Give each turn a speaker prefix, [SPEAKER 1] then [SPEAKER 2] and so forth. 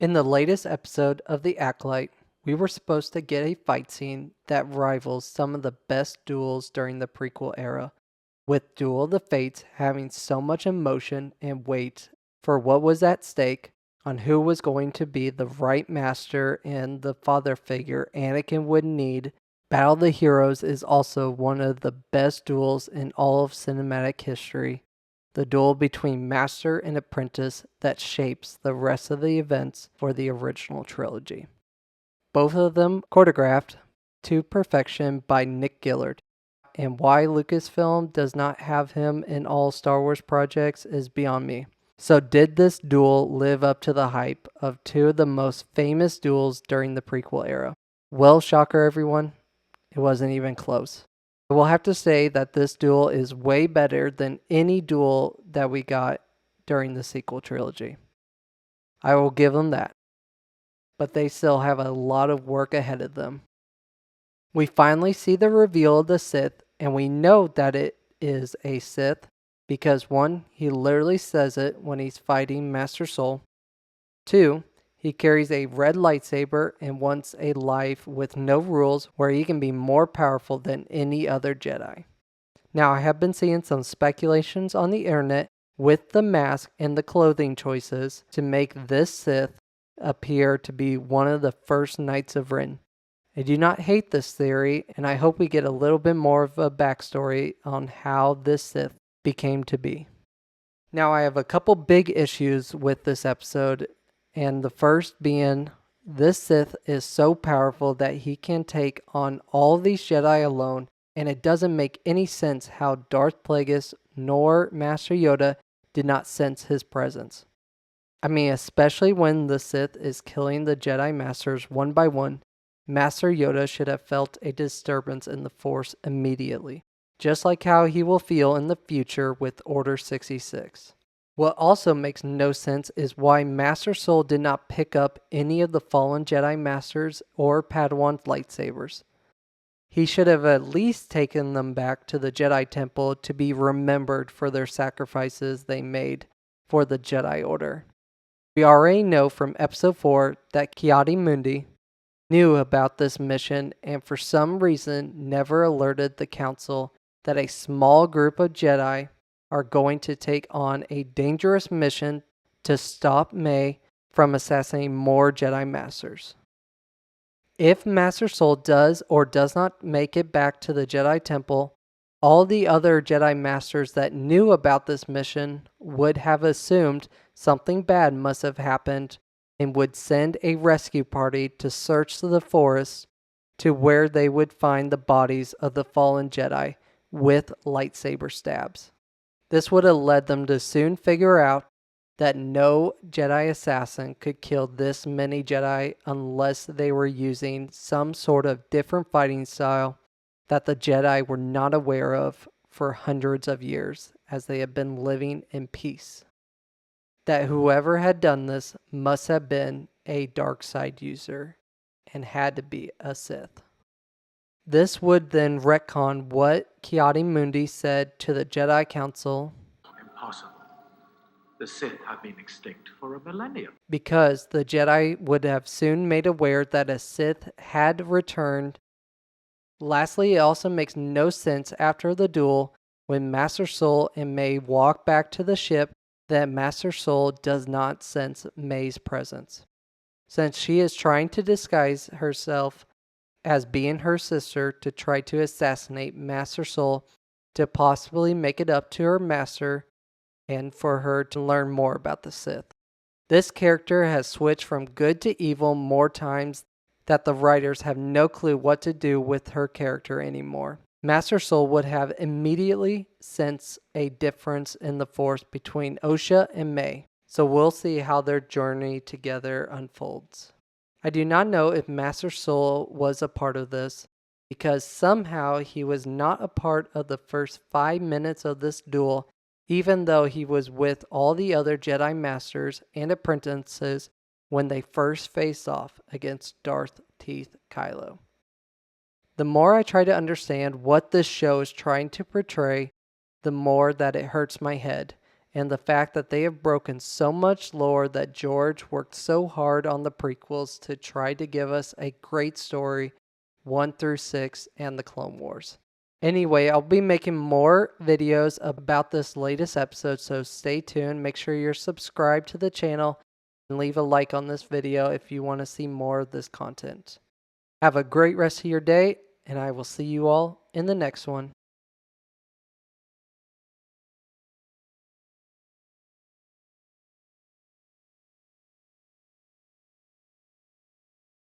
[SPEAKER 1] In the latest episode of The Acolyte, we were supposed to get a fight scene that rivals some of the best duels during the prequel era, with Duel of the Fates having so much emotion and weight for what was at stake on who was going to be the right master and the father figure Anakin would need. Battle of the Heroes is also one of the best duels in all of cinematic history, the duel between master and apprentice that shapes the rest of the events for the original trilogy. Both of them choreographed to perfection by Nick Gillard, and why Lucasfilm does not have him in all Star Wars projects is beyond me. So did this duel live up to the hype of two of the most famous duels during the prequel era? Well, shocker everyone, it wasn't even close. I will have to say that this duel is way better than any duel that we got during the sequel trilogy. I will give them that. But they still have a lot of work ahead of them. We finally see the reveal of the Sith, and we know that it is a Sith because 1, he literally says it when he's fighting Master Soul. 2, he carries a red lightsaber and wants a life with no rules where he can be more powerful than any other Jedi. Now, I have been seeing some speculations on the internet with the mask and the clothing choices to make this Sith appear to be one of the first Knights of Ren. I do not hate this theory, and I hope we get a little bit more of a backstory on how this Sith became to be. Now, I have a couple big issues with this episode, and the first being this Sith is so powerful that he can take on all these Jedi alone, and it doesn't make any sense how Darth Plagueis nor Master Yoda did not sense his presence. I mean, especially when the Sith is killing the Jedi Masters one by one, Master Yoda should have felt a disturbance in the Force immediately, just like how he will feel in the future with Order 66. What also makes no sense is why Master Soul did not pick up any of the fallen Jedi Masters or Padawan's lightsabers. He should have at least taken them back to the Jedi Temple to be remembered for their sacrifices they made for the Jedi Order. We already know from Episode 4 that Ki-Adi-Mundi knew about this mission and for some reason never alerted the Council that a small group of Jedi are going to take on a dangerous mission to stop May from assassinating more Jedi Masters. If Master Soul does or does not make it back to the Jedi Temple, all the other Jedi Masters that knew about this mission would have assumed something bad must have happened and would send a rescue party to search the forest to where they would find the bodies of the fallen Jedi with lightsaber stabs. This would have led them to soon figure out that no Jedi assassin could kill this many Jedi unless they were using some sort of different fighting style that the Jedi were not aware of for hundreds of years as they had been living in peace. That whoever had done this must have been a dark side user and had to be a Sith. This would then retcon what Ki-Adi-Mundi said to the Jedi Council.
[SPEAKER 2] Impossible. The Sith have been extinct for a millennium.
[SPEAKER 1] Because the Jedi would have soon made aware that a Sith had returned. Lastly, it also makes no sense after the duel when Master Soul and May walk back to the ship that Master Soul does not sense May's presence, since she is trying to disguise herself as being her sister to try to assassinate Master Soul to possibly make it up to her master and for her to learn more about the Sith. This character has switched from good to evil more times that the writers have no clue what to do with her character anymore. Master Soul would have immediately sensed a difference in the Force between Osha and May, so we'll see how their journey together unfolds. I do not know if Master Soul was a part of this, because somehow he was not a part of the first 5 minutes of this duel, even though he was with all the other Jedi Masters and apprentices when they first faced off against Darth Teeth Kylo. The more I try to understand what this show is trying to portray, the more that it hurts my head, and the fact that they have broken so much lore that George worked so hard on the prequels to try to give us a great story 1 through 6 and the Clone Wars. Anyway, I'll be making more videos about this latest episode, so stay tuned. Make sure you're subscribed to the channel and leave a like on this video if you want to see more of this content. Have a great rest of your day, and I will see you all in the next one.